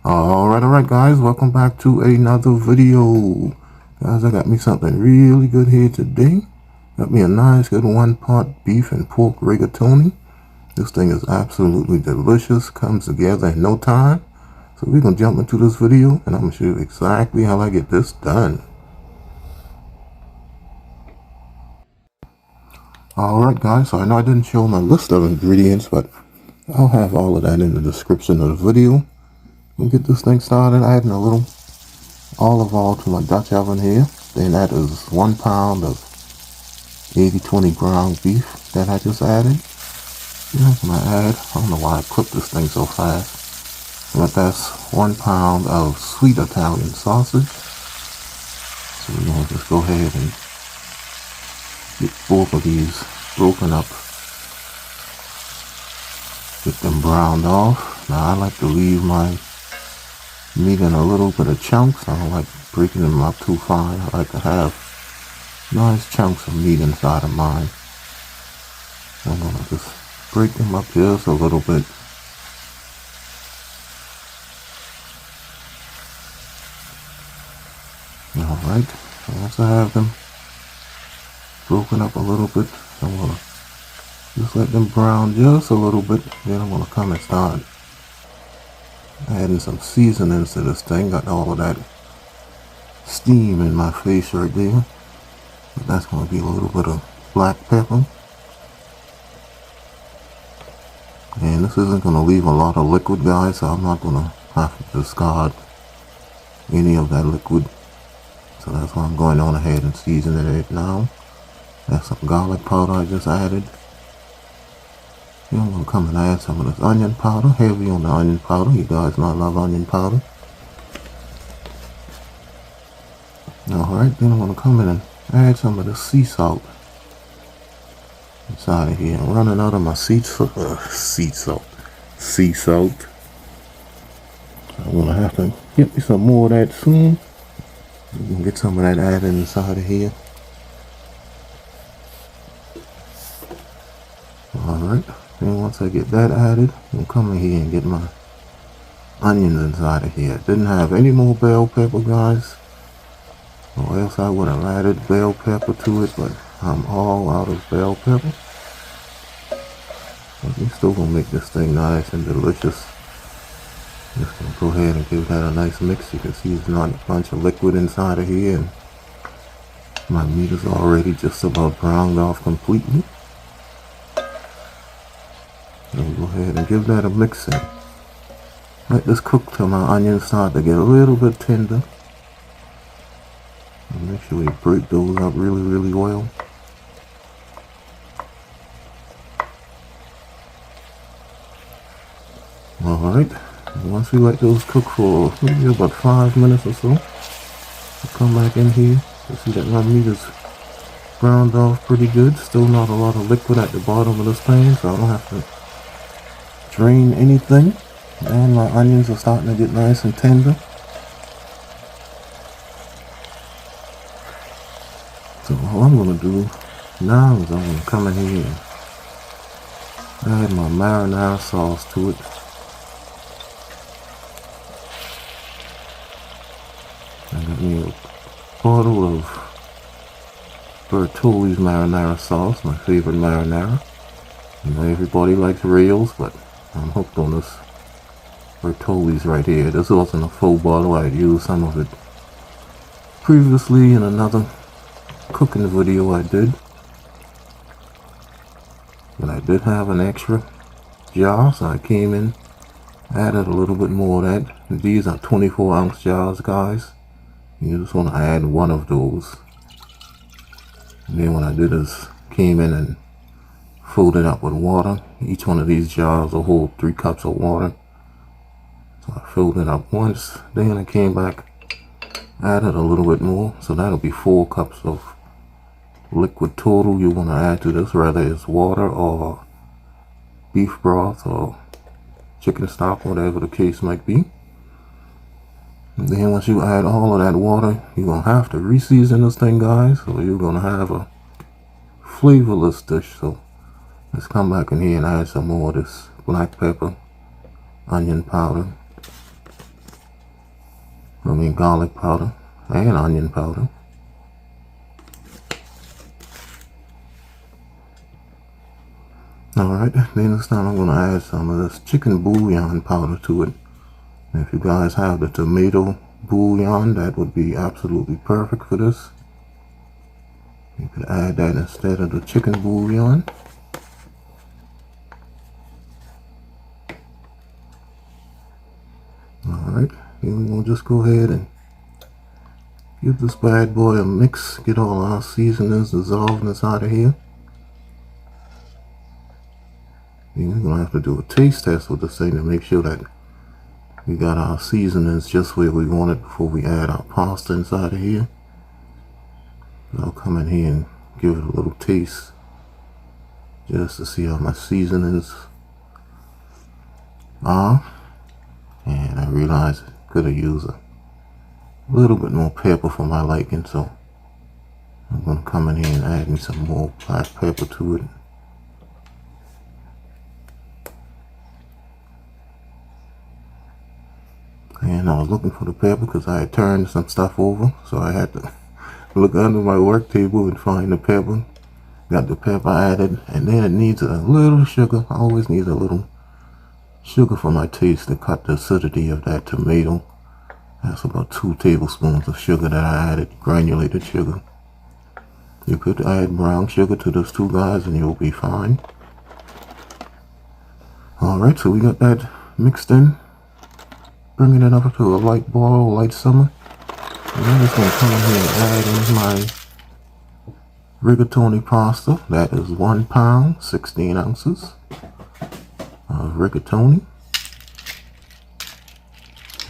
Alright guys, welcome back to another video. Guys, I got me something really good here today. Got me a nice good 1-pot beef and pork rigatoni. This thing is absolutely delicious, comes together in no time. So we're going to jump into this video and I'm going to show you exactly how I get this done. Alright guys, so I know I didn't show my list of ingredients, but I'll have all of that in the description of the video. We'll get this thing started. Adding a little olive oil to my Dutch oven here. Then that is 1 pound of 80/20 ground beef that I just added. Then I'm going to add, I don't know why I cooked this thing so fast, but that's 1 pound of sweet Italian sausage. So we're going to just go ahead and get both of these broken up. Get them browned off. Now I like to leave my meat in a little bit of chunks. I don't like breaking them up too fine. I like to have nice chunks of meat inside of mine. I'm going to just break them up just a little bit. Alright, once I have them broken up a little bit, I'm going to just let them brown just a little bit. Then I'm going to come and start adding some seasonings to this thing. Got all of that steam in my face right there. But that's going to be a little bit of black pepper. And this isn't going to leave a lot of liquid, guys, so I'm not going to have to discard any of that liquid. So that's why I'm going on ahead and seasoning it now. That's some garlic powder I just added. Then I'm going to come and add some of this onion powder. Heavy on the onion powder. You guys know I love onion powder. Alright, then I'm going to come in and add some of the sea salt inside of here. I'm running out of my sea salt. So I'm going to have to get me some more of that soon. You can get some of that added inside of here. Alright. And once I get that added, I'll come in here and get my onions inside of here. Didn't have any more bell pepper, guys, or else I would have added bell pepper to it, but I'm all out of bell pepper. But we're still going to make this thing nice and delicious. Just going to go ahead and give that a nice mix. You can see there's not a bunch of liquid inside of here, and my meat is already just about browned off completely. We'll go ahead and give that a mix in. Let this cook till my onions start to get a little bit tender. And make sure we break those up really well. Alright, once we let those cook for maybe about 5 minutes or so, we'll come back in here to see that my meat is browned off pretty good. Still not a lot of liquid at the bottom of this pan, so I don't have to drain anything, and my onions are starting to get nice and tender. So all I'm going to do now is I'm going to come in here and add my marinara sauce to it. I got me a bottle of Bertolli's marinara sauce, my favorite marinara. You know, everybody likes Rails, but I'm hooked on this Bertolli's right here. This wasn't a full bottle. I had used some of it previously in another cooking video I did. But I did have an extra jar, so I came in, added a little bit more of that. And these are 24-ounce jars, guys. You just want to add one of those. And then what I did is came in and filled it up with water. Each one of these jars will hold 3 cups of water. So I filled it up once, then I came back, added a little bit more, so that'll be 4 cups of liquid total you want to add to this, whether it's water or beef broth or chicken stock, whatever the case might be. And then once you add all of that water, you're going to have to re-season this thing, guys, so you're going to have a flavorless dish. So let's come back in here and add some more of this black pepper, onion powder, garlic powder and onion powder. Alright, then this time I'm going to add some of this chicken bouillon powder to it. And if you guys have the tomato bouillon, that would be absolutely perfect for this. You could add that instead of the chicken bouillon. Alright, then we're going to just go ahead and give this bad boy a mix, get all our seasonings dissolved inside of here. Then we're going to have to do a taste test with this thing to make sure that we got our seasonings just where we want it before we add our pasta inside of here. I'll come in here and give it a little taste just to see how my seasonings are. And I realized I could have used a little bit more pepper for my liking, so I'm going to come in here and add me some more black pepper to it. And I was looking for the pepper because I had turned some stuff over, so I had to look under my work table and find the pepper. Got the pepper added, and then it needs a little sugar. I always need a little sugar for my taste to cut the acidity of that tomato. That's about 2 tablespoons of sugar that I added, granulated sugar. You could add brown sugar to those 2 guys and you'll be fine. Alright, so we got that mixed in. Bringing it up to a light boil, light simmer. And I'm just going to come in here and add in my rigatoni pasta. That is 1 pound, 16 ounces of rigatoni.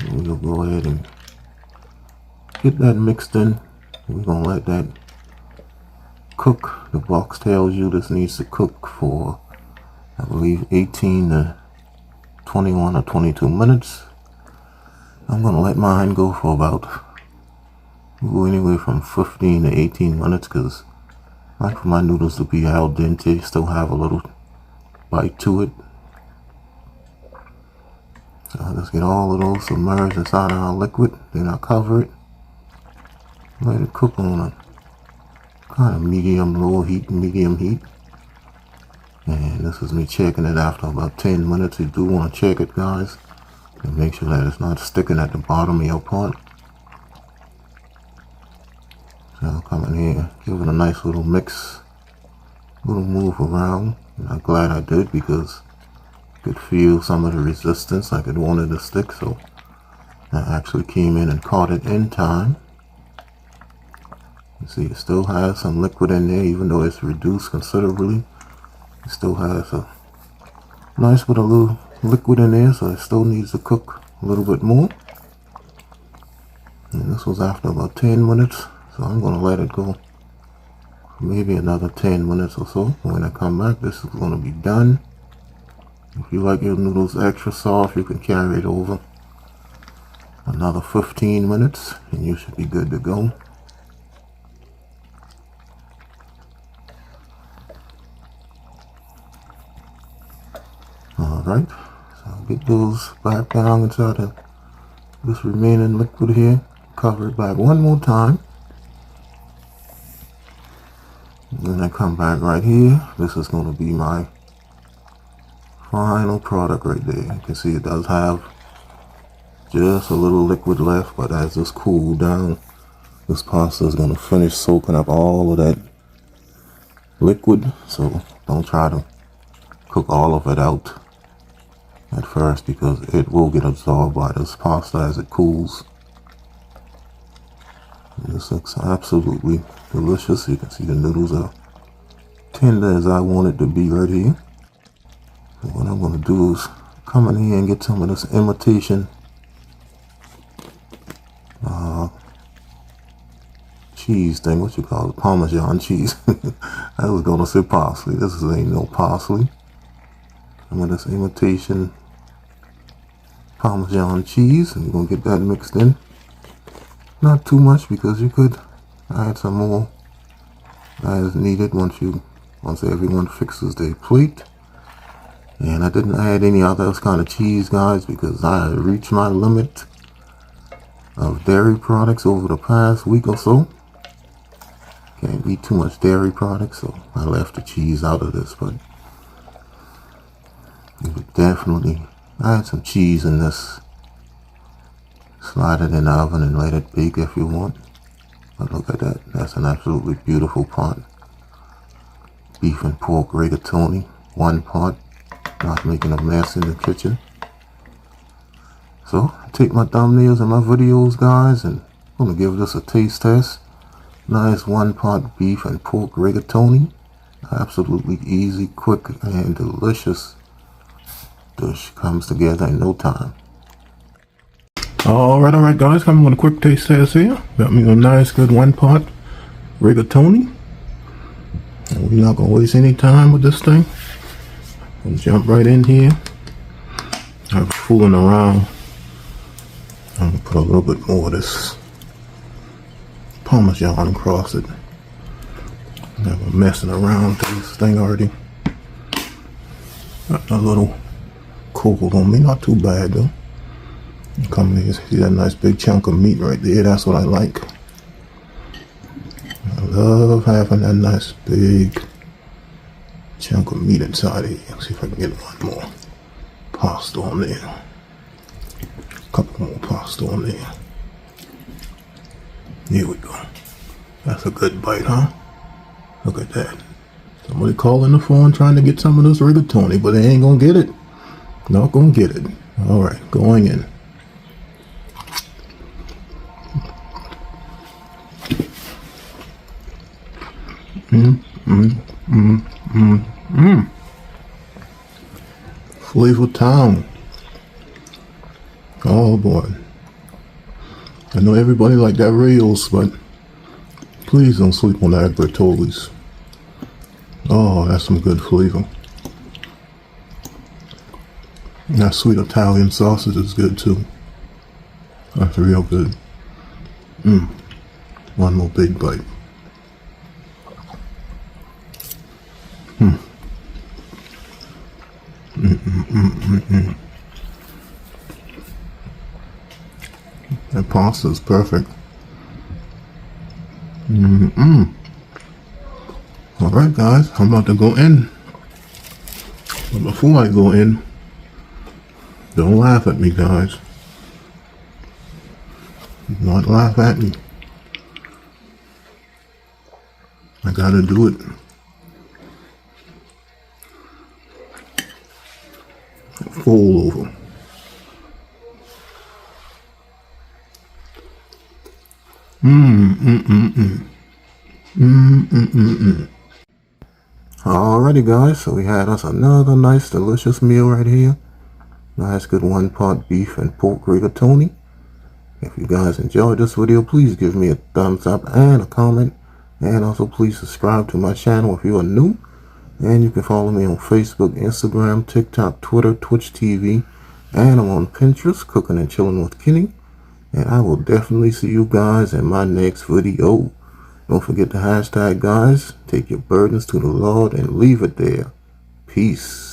And we'll go ahead and get that mixed in. We're going to let that cook. The box tells you this needs to cook for, I believe, 18 to 21 or 22 minutes. I'm going to let mine go for about, anywhere from 15 to 18 minutes, because I like for my noodles to be al dente, still have a little bite to it. So let's get all of those submerged inside our liquid, then I'll cover it. Let it cook on a kind of medium heat. And this is me checking it after about 10 minutes. You do want to check it, guys, and make sure that it's not sticking at the bottom of your pot. So I'll come in here, give it a nice little mix, little move around. And I'm glad I did, because I could feel some of the resistance, like it wanted to stick, so I actually came in and caught it in time. You see, it still has some liquid in there, even though it's reduced considerably. It still has a nice bit of little liquid in there, so it still needs to cook a little bit more. And this was after about 10 minutes, so I'm going to let it go maybe another 10 minutes or so. When I come back, this is going to be done. If you like your noodles extra soft, you can carry it over another 15 minutes and you should be good to go. Alright, so I'll get those back down inside of this remaining liquid here. Cover it back one more time. And then I come back right here. This is going to be my final product right there. You can see it does have just a little liquid left, but as this cooled down, this pasta is going to finish soaking up all of that liquid. So don't try to cook all of it out at first, because it will get absorbed by this pasta as it cools. And this looks absolutely delicious. You can see the noodles are tender as I want it to be right here. So what I'm going to do is come in here and get some of this imitation cheese thing. What you call it? Parmesan cheese. I was going to say parsley. This ain't no parsley. Some of this imitation Parmesan cheese, and you're going to get that mixed in. Not too much, because you could add some more as needed once everyone fixes their plate. And I didn't add any other kind of cheese, guys, because I reached my limit of dairy products over the past week or so. Can't eat too much dairy products, so I left the cheese out of this, but you could definitely add some cheese in this. Slide it in the oven and let it bake if you want. But look at that, that's an absolutely beautiful pot. Beef and pork rigatoni, one pot, not making a mess in the kitchen. So I take my thumbnails and my videos, guys, and I'm gonna give this a taste test. Nice one pot beef and pork rigatoni. Absolutely easy, quick, and delicious dish. Comes together in no time. Alright guys, coming with a quick taste test here. Got me a nice good one pot rigatoni. And we're not gonna waste any time with this thing. We'll jump right in here. I'm fooling around. I'm gonna put a little bit more of this Parmesan across it. Never messing around with this thing already. Got a little cold on me, not too bad though. Come here, see that nice big chunk of meat right there? That's what I like. I love having that nice big chunk of meat inside of here. Let's see if I can get one more pasta on there. A couple more pasta on there. Here we go. That's a good bite, huh? Look at that. Somebody calling the phone trying to get some of this rigatoni, but they ain't gonna get it. Not gonna get it. Alright, going in. Flavor Town. Oh boy. I know everybody like that Rails, but please don't sleep on that Bertoli's. Oh, that's some good flavor. That sweet Italian sausage is good too. That's real good. One more big bite. That pasta is perfect. Alright guys, I'm about to go in. But before I go in, don't laugh at me, guys. Do not laugh at me. I gotta do it. Fall over. Alrighty guys, so we had us another nice delicious meal right here. Nice good one pot beef and pork rigatoni. If you guys enjoyed this video, please give me a thumbs up and a comment. And also please subscribe to my channel if you are new. And you can follow me on Facebook, Instagram, TikTok, Twitter, Twitch TV. And I'm on Pinterest, Cooking and Chilling with Kenny. And I will definitely see you guys in my next video. Don't forget the hashtag, guys. Take your burdens to the Lord and leave it there. Peace.